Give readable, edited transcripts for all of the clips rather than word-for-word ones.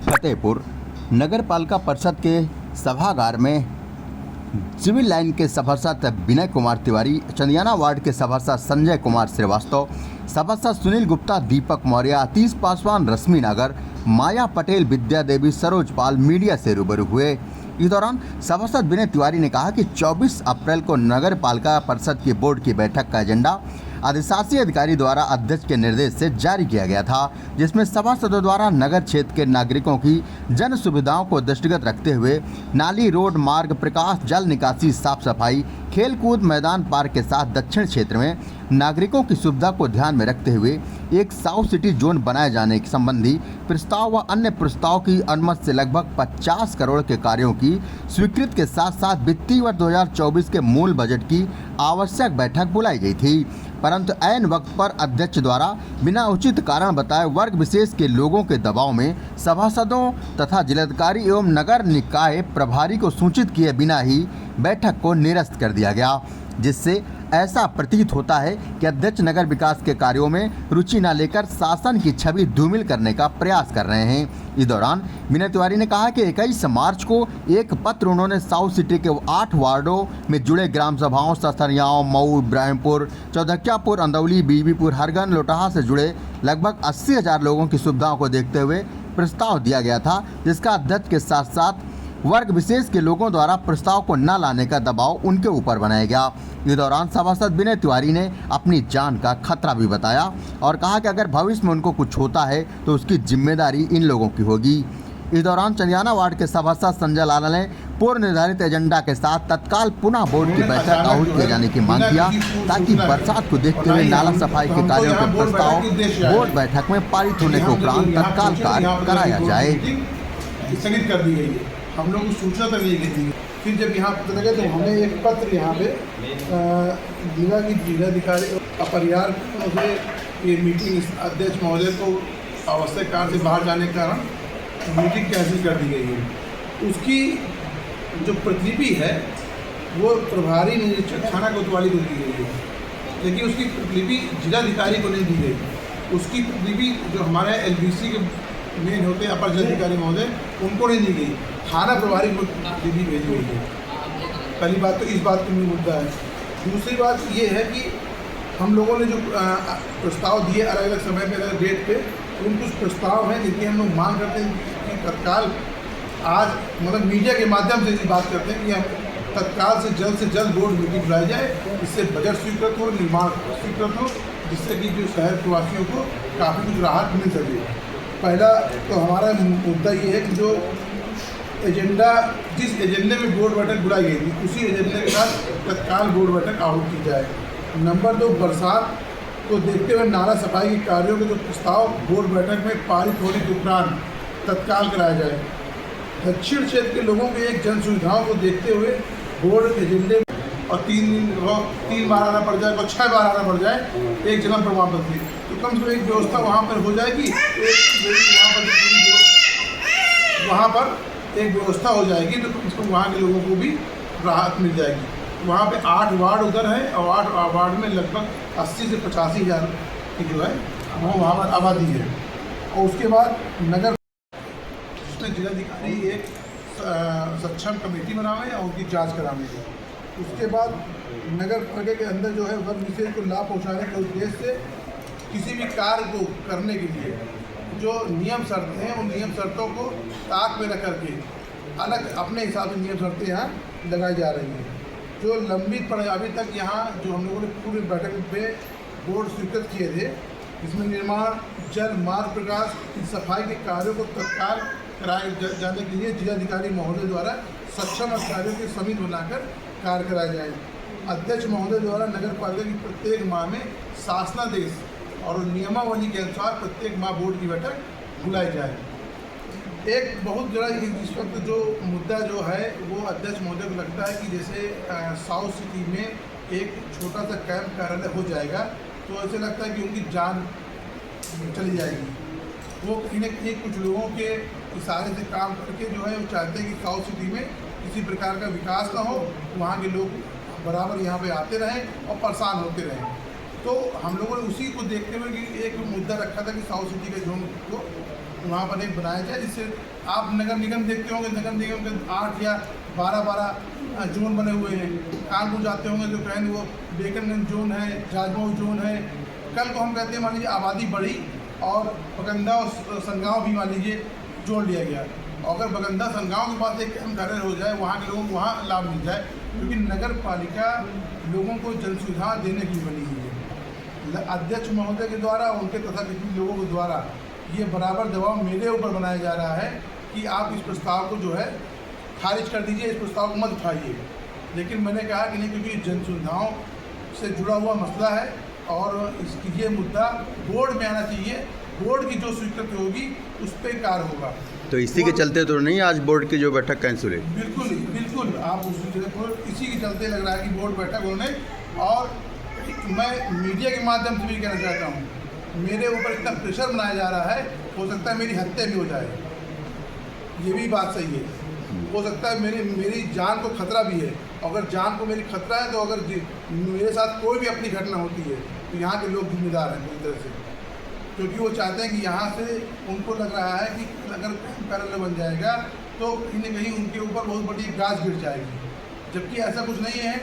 फतेहपुर नगर पालिका परिषद के सभागार में सिविल लाइन के सभासद विनय कुमार तिवारी, चंदियाना वार्ड के सभासद संजय कुमार श्रीवास्तव, सभासद सुनील गुप्ता, दीपक मौर्य, आतिश पासवान, रश्मि नागर, माया पटेल, विद्या देवी, सरोज पाल मीडिया से रूबरू हुए। इस दौरान सभासद विनय तिवारी ने कहा कि 24 अप्रैल को नगर पालिका परिषद की बोर्ड की बैठक का एजेंडा अधिशासी अधिकारी द्वारा अध्यक्ष के निर्देश से जारी किया गया था, जिसमें सभासदों द्वारा नगर क्षेत्र के नागरिकों की जन सुविधाओं को दृष्टिगत रखते हुए नाली, रोड, मार्ग, प्रकाश, जल निकासी, साफ सफाई, खेलकूद मैदान, पार्क के साथ दक्षिण क्षेत्र में नागरिकों की सुविधा को ध्यान में रखते हुए एक साउथ सिटी जोन बनाए जाने के संबंधी प्रस्ताव व अन्य प्रस्ताव की अनुमति से लगभग 50 करोड़ के कार्यों की स्वीकृति के साथ साथ वित्तीय वर्ष 2024 के मूल बजट की आवश्यक बैठक बुलाई गई थी, परंतु ऐन वक्त पर अध्यक्ष द्वारा बिना उचित कारण बताए वर्ग विशेष के लोगों के दबाव में सभासदों तथा जिलाधिकारी एवं नगर निकाय प्रभारी को सूचित किए बिना ही बैठक को निरस्त कर दिया गया, जिससे ऐसा प्रतीत होता है कि अध्यक्ष नगर विकास के कार्यों में रुचि न लेकर शासन की छवि धूमिल करने का प्रयास कर रहे हैं। इस दौरान विनय तिवारी ने कहा कि 21 मार्च को एक पत्र उन्होंने साउथ सिटी के 8 वार्डों में जुड़े ग्राम सभाओं सथरियाओं, मऊ, इब्राहिमपुर, चौधकियापुर, अंदौली, बीबीपुर, हरगन, लोटहा से जुड़े लगभग 80,000 लोगों की सुविधाओं को देखते हुए प्रस्ताव दिया गया था, जिसका अध्यक्ष के साथ साथ वर्ग विशेष के लोगों द्वारा प्रस्ताव को न लाने का दबाव उनके ऊपर बनाया गया। इस दौरान सभासद विनय तिवारी ने अपनी जान का खतरा भी बताया और कहा कि अगर भविष्य में उनको कुछ होता है तो उसकी जिम्मेदारी इन लोगों की होगी। इस दौरान चंदियाना वार्ड के सभासद संजय लाल ने पूर्व निर्धारित एजेंडा के साथ तत्काल पुनः बोर्ड की बैठक आहूत किए जाने की मांग किया, ताकि बरसात को देखते हुए नाला सफाई के कार्यों का प्रस्ताव बोर्ड बैठक में पारित होने के उपरांत तत्काल कार्य कराया जाए। स्थगित कर दी गई है, हम लोग को सूचना तक नहीं दी। फिर जब यहाँ पता लगा तो हमने एक पत्र यहाँ पे जिला की जिलाधिकारी अपरिहार से ये मीटिंग अध्यक्ष महोदय को आवश्यक कार्य से बाहर जाने के कारण मीटिंग कैंसिल कर दी गई है। उसकी जो प्रतिलिपि है वो प्रभारी निरीक्षक थाना कोतवाली को दी गई है, लेकिन उसकी प्रतिलिपि जिलाधिकारी को नहीं दी गई। उसकी प्रतिलिपि जो हमारे LBC के मेन होते हैं अपर जिलाधिकारी महोदय, उनको नहीं दी गई, थाना प्रभारी को दीदी भेजी गई है। पहली बात तो इस बात का मुद्दा है। दूसरी बात ये है कि हम लोगों ने जो प्रस्ताव दिए अलग अलग समय पे अलग डेट पे, उन कुछ प्रस्ताव हैं जिनकी हम लोग मांग करते हैं कि तत्काल आज मतलब मीडिया के माध्यम से इस बात करते हैं कि हम तत्काल से जल्द बोर्ड मीटिंग बुलाई जाए, इससे बजट स्वीकृत हो, निर्माण स्वीकृत हो, जिससे कि जो शहर के वासियों को काफ़ी कुछ राहत मिल सके। पहला तो हमारा मुद्दा ये है कि जो एजेंडा जिस एजेंडे में बोर्ड बैठक बुलाई गई थी उसी एजेंडे के साथ तत्काल बोर्ड बैठक आहूत की जाए। नंबर 2, बरसात को देखते हुए नाला सफाई के कार्यों के जो प्रस्ताव बोर्ड बैठक में पारित होने के उपरांत तत्काल कराया जाए। दक्षिण क्षेत्र के लोगों के एक जन सुविधाओं को देखते हुए बोर्ड एजेंडे और 3 बार आना पड़ जाए और 6 बार आना पड़ जाए एक जन्म प्रमाण पत्र, तो कम से कम एक व्यवस्था वहाँ पर हो जाएगी, वहाँ पर एक व्यवस्था हो जाएगी, तो कम से कम वहाँ के लोगों को भी राहत मिल जाएगी। वहाँ पे 8 वार्ड उधर है और 8 वार्ड में लगभग 80 से 85 हज़ार की जो है वो वहाँ पर आबादी है। और उसके बाद नगर उसमें जिलाधिकारी एक सक्षम कमेटी बनावे और उनकी जाँच करावे। उसके बाद नगर पालिका के अंदर जो है वर्ग विशेष को लाभ पहुँचाने के उद्देश्य से किसी भी कार्य को करने के लिए जो नियम शर्तें हैं उन नियम शर्तों को ताक में रख करके अलग अपने हिसाब से नियम शर्तें यहाँ लगाई जा रही हैं। जो लंबित पड़े अभी तक यहाँ जो हम लोगों ने पूरी बैठक पे बोर्ड स्वीकृत किए थे, इसमें निर्माण, जल, मार्ग, प्रकाश, सफाई के कार्यों को तत्काल कराए जाने के लिए जिलाधिकारी महोदय द्वारा सक्षम अधिकारियों की समिति बनाकर कार्य कराए जाए। अध्यक्ष महोदय द्वारा नगर पालिका की प्रत्येक माह में शासनादेश और नियमावली के अनुसार प्रत्येक माह बोर्ड की बैठक बुलाई जाए। एक बहुत बड़ा इस वक्त जो मुद्दा जो है वो अध्यक्ष महोदय को लगता है कि जैसे साउथ सिटी में एक छोटा सा कैंप कार्यालय हो जाएगा तो ऐसे लगता है कि उनकी जान चली जाएगी। वो कहीं न कहीं कुछ लोगों के इशारे से काम करके जो है वो चाहते हैं कि साउथ सिटी में किसी प्रकार का विकास ना हो, वहाँ के लोग बराबर यहाँ पे आते रहें और परेशान होते रहें। तो हम लोगों ने उसी को देखते हुए कि एक मुद्दा रखा था कि साउथ सिटी के जोन को वहाँ पर एक बनाया जाए, जिससे आप नगर निगम देखते होंगे, नगर निगम के 8 या 12 जोन बने हुए हैं। कानपुर जाते होंगे जो कहें वो बेकनगंज जोन है, राजमऊ जोन है। कल को हम कहते हैं मान लीजिए आबादी बढ़ी और बगंदा और संगाँव भी मान लीजिए जोड़ लिया गया, और अगर बगंदा संगाँव के पास एक कैंप घर हो जाए, वहाँ के लोगों को वहाँ लाभ मिल जाए, क्योंकि नगर पालिका लोगों को जन सुविधा देने की बनी हुई है। अध्यक्ष महोदय के द्वारा, उनके तथाकथित लोगों के द्वारा ये बराबर दबाव मेरे ऊपर बनाया जा रहा है कि आप इस प्रस्ताव को जो है खारिज कर दीजिए, इस प्रस्ताव को मत उठाइए। लेकिन मैंने कहा कि नहीं, क्योंकि जन सुविधाओं से जुड़ा हुआ मसला है और इसकी ये मुद्दा बोर्ड में आना चाहिए। बोर्ड की जो स्वीकृति होगी उस पर कार्य होगा। तो इसी के चलते तो नहीं आज बोर्ड की जो बैठक कैंसिल है? बिल्कुल बिल्कुल, आप इसी के चलते लग रहा है कि बोर्ड बैठक होने, और मैं मीडिया के माध्यम से भी कहना चाहता हूँ, मेरे ऊपर इतना प्रेशर बनाया जा रहा है, हो सकता है मेरी हत्या भी हो जाए, ये भी बात सही है। हो सकता है मेरी जान को खतरा भी है। अगर जान को मेरी खतरा है तो अगर मेरे साथ कोई भी अपनी घटना होती है तो यहाँ के लोग जिम्मेदार हैं पूरी तरह से, क्योंकि वो चाहते हैं कि यहाँ से उनको लग रहा है कि अगर पैरेलल बन जाएगा तो कहीं न कहीं उनके ऊपर बहुत बड़ी गाज गिर जाएगी, जबकि ऐसा कुछ नहीं है।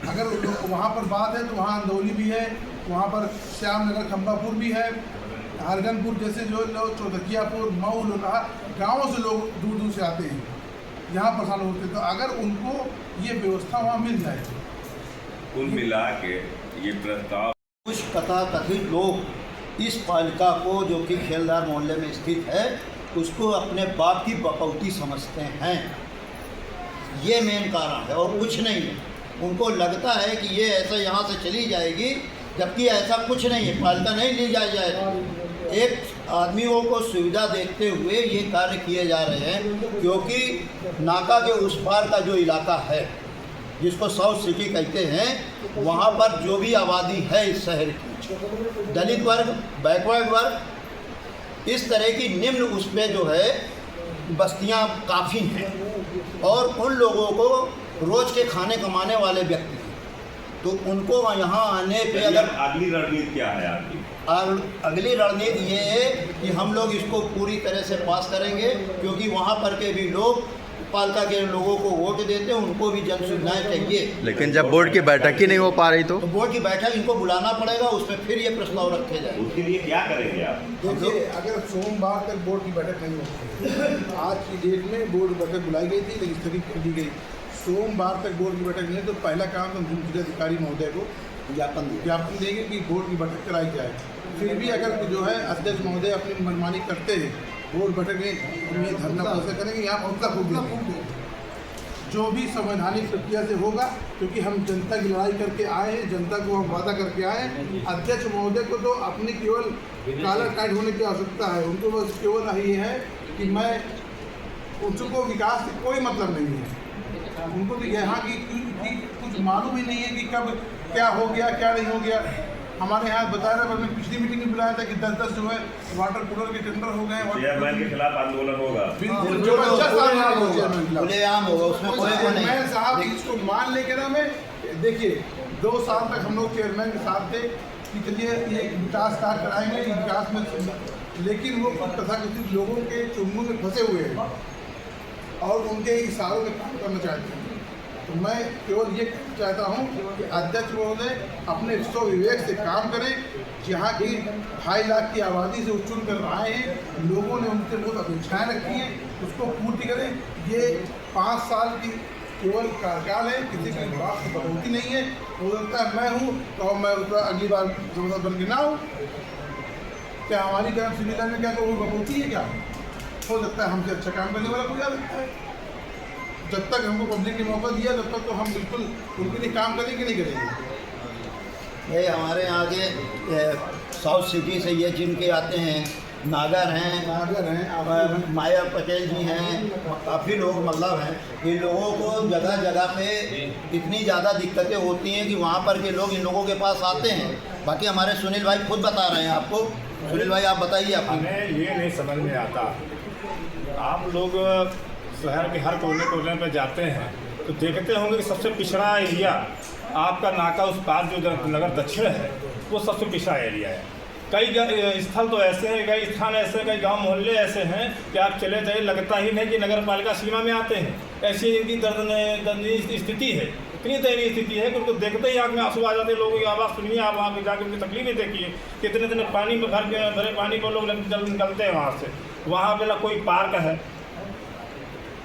अगर वहाँ पर बात है तो वहाँ अंदौली भी है, वहाँ पर श्याम नगर खम्बापुर भी है, हरगनपुर जैसे जो लोग, चौधकियापुर, मऊ, लोहा गाँवों से लोग दूर दूर से आते हैं, यहाँ परेशान होते हैं। तो अगर उनको ये व्यवस्था वहाँ मिल जाए, कुल मिला के ये प्रस्ताव, कुछ तथाकथित लोग इस पालिका को, जो कि खेलदार मोहल्ले में स्थित है, उसको अपने बाप की बकौती समझते हैं। ये मेन कारण है और कुछ नहीं है। उनको लगता है कि ये ऐसा यहाँ से चली जाएगी, जबकि ऐसा कुछ नहीं है। पालिका नहीं ली जाएगी। एक आदमियों को सुविधा देखते हुए ये कार्य किए जा रहे हैं, क्योंकि नाका के उस पार का जो इलाका है, जिसको साउथ सिटी कहते हैं, वहाँ पर जो भी आबादी है इस शहर की, दलित वर्ग, बैकवर्ड वर्ग, इस तरह की निम्न उसमें जो है बस्तियाँ काफ़ी हैं, और उन लोगों को रोज़ के खाने कमाने वाले व्यक्ति, तो उनको यहाँ आने पे अगर अगली रणनीति क्या है आपकी? अगली रणनीति ये है कि हम लोग इसको पूरी तरह से पास करेंगे, क्योंकि वहाँ पर के भी लोग पालिका के लोगों को वोट देते हैं, उनको भी जन सुविधाएँ चाहिए। लेकिन जब बोर्ड की बैठक ही नहीं हो पा रही तो बोर्ड की बैठक इनको बुलाना पड़ेगा, उसमें फिर ये प्रस्ताव रखे जाए। उसके लिए क्या करेंगे आप? देखिए, अगर सोमवार तक बोर्ड की बैठक नहीं होती, आज की डेट में बोर्ड की बैठक बुलाई गई थी लेकिन स्थगित कर दी गई। सोमवार तक बोर्ड की बैठक नहीं है तो पहला काम तो जिलाधिकारी महोदय को ज्ञापन देंगे कि बोर्ड की बैठक कराई जाए। फिर भी अगर जो है अध्यक्ष महोदय अपनी मनमानी करते हैं, बोर्ड बैठक में ये धरना प्रदर्शन करेंगे, यहाँ पुतला फूक देंगे, जो भी संवैधानिक प्रक्रिया से होगा, क्योंकि हम जनता की लड़ाई करके आए हैं, जनता को हम वादा करके आए हैं। अध्यक्ष महोदय को तो अपनी केवल कालर टाइट होने की आवश्यकता है, उनको बस केवल ये है कि मैं, उनको विकास से कोई मतलब नहीं है, उनको भी यहाँ की कुछ मालूम ही नहीं है कि कब क्या हो गया क्या नहीं हो गया। हमारे यहाँ बता रहे, हमने पिछली मीटिंग में बुलाया था कि 10-10 जो है वाटर कूलर के टेंडर हो गए। चेयरमैन के खिलाफ आंदोलन होगा, खुलेआम होगा, उसमें कोई चेयरमैन साहब इसको मान लेके ना, मैं देखिए 2 साल तक हम लोग चेयरमैन के साथ थे कि चलिए ये विकास कार्य कराएंगे, विकास में, लेकिन वो तथाकथित लोगों के चुंगलों में फंसे हुए हैं और उनके इशारों में काम करना चाहते हैं। तो मैं केवल ये कहना चाहता हूँ कि अध्यक्ष महोदय अपने विवेक से काम करें। जहाँ की 2.5 लाख की आबादी से चुन कर आए हैं, लोगों ने उनसे बहुत अपेक्षाएँ रखी हैं, उसको पूर्ति करें। ये 5 साल की केवल कार्यकाल है, किसी की बात की बढ़ोतरी नहीं है। हो सकता है मैं हूँ तो मैं अगली बार जबरदस्त बन के ना हूँ, क्या हमारी ग्राम सुविधा में क्या कोई बढ़ोतरी है? क्या हो सकता है हमसे अच्छा काम करने वाला कोई आ सकता है। जब तक हमको पब्लिक ने मौका दिया तब तक तो हम बिल्कुल उनके लिए काम करेंगे नहीं करेंगे। ये हमारे यहाँ के साउथ सिटी से ये जिनके आते हैं, नागर हैं, माया पटेल जी हैं, काफ़ी लोग मतलब हैं। इन लोगों को जगह जगह पे इतनी ज़्यादा दिक्कतें होती हैं कि वहाँ पर के लोग इन लोगों के पास आते हैं। बाकी हमारे सुनील भाई खुद बता रहे हैं आपको। सुनील भाई आप बताइए। आप हमें ये नहीं समझ में आता, आप लोग शहर के हर कोने कोने पर जाते हैं तो देखते होंगे कि सबसे पिछड़ा एरिया आपका नाका उस पार जो नगर दक्षिण है, वो सबसे पिछड़ा एरिया है। कई स्थल तो ऐसे हैं, कई स्थान ऐसे हैं, कई गांव मोहल्ले ऐसे हैं कि आप चले जाइए लगता ही नहीं कि नगर पालिका सीमा में आते हैं। ऐसी इनकी दर्दनीय स्थिति है, इतनी दयनीय स्थिति है कि उनको देखते ही आँख में आंसू आ जाते हैं। लोगों की आवाज़ सुनिए आप, वहाँ पे जाकर उनकी तकलीफें देखिए, कितने दिन पानी में भरे पानी को लोग जल निकलते हैं वहाँ से। वहाँ पे ना कोई पार्क है,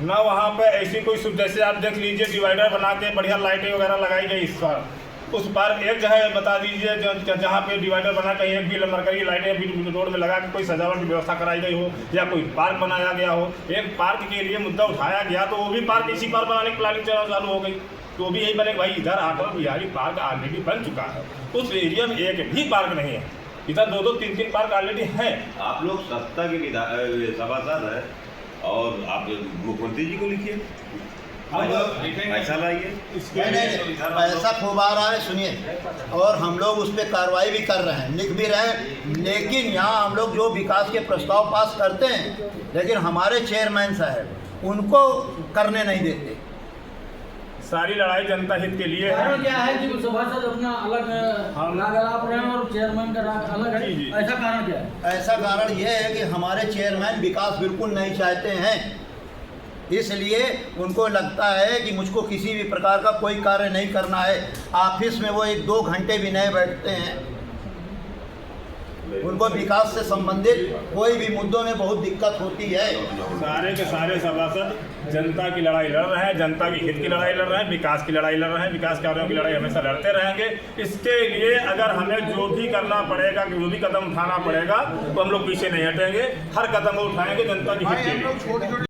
ना वहाँ पे ऐसी कोई सुविधा। जैसे आप देख लीजिए डिवाइडर बना के बढ़िया लाइटें वगैरह लगाई गई इस बार। उस पार्क एक जगह बता दीजिए जहाँ पे डिवाइडर बना कहीं एक भी मरकरी लाइटें रोड में लगा के कोई सजावट की व्यवस्था कराई गई हो या कोई पार्क बनाया गया हो। एक पार्क के लिए मुद्दा उठाया गया तो वो भी पार्क इसी पार बनाने की प्लानिंग चालू हो गई, तो वो भी यही बने भाई इधर अटल बिहारी पार्क ऑलरेडी बन चुका है, उस एरिया में एक भी पार्क नहीं है। इधर 2-2, 3-3 पार्क ऑलरेडी हैं। आप लोग सत्ता के सभासद हैं और आप मुख्यमंत्री जी को लिखिए, पैसा लाइए। नहीं पैसा खूब आ रहा है, सुनिए, और हम लोग उस पर कार्रवाई भी कर रहे हैं, लिख भी रहे हैं। लेकिन यहाँ हम लोग जो विकास के प्रस्ताव पास करते हैं, लेकिन हमारे चेयरमैन साहब उनको करने नहीं देते। सारी लड़ाई जनता हित के लिए है। कारण क्या है कि सभासद अपना अलग राग अलाप रहे हैं और चेयरमैन का राग अलग है, ऐसा कारण क्या है? ऐसा कारण ये है कि हमारे चेयरमैन विकास बिल्कुल नहीं चाहते हैं, इसलिए उनको लगता है कि मुझको किसी भी प्रकार का कोई कार्य नहीं करना है। ऑफिस में वो 1-2 घंटे भी नहीं बैठते हैं। उनको विकास से संबंधित कोई भी मुद्दों में बहुत दिक्कत होती है। सारे के सारे सभासद जनता की लड़ाई लड़ रहे हैं, जनता की हित की लड़ाई लड़ रहे हैं, विकास की लड़ाई लड़ रहे हैं, विकास कार्यों की लड़ाई हमेशा लड़ते रहेंगे। इसके लिए अगर हमें जो भी करना पड़ेगा, जो भी कदम उठाना पड़ेगा, तो हम लोग पीछे नहीं हटेंगे, हर कदम उठाएंगे जनता की हित के लिए।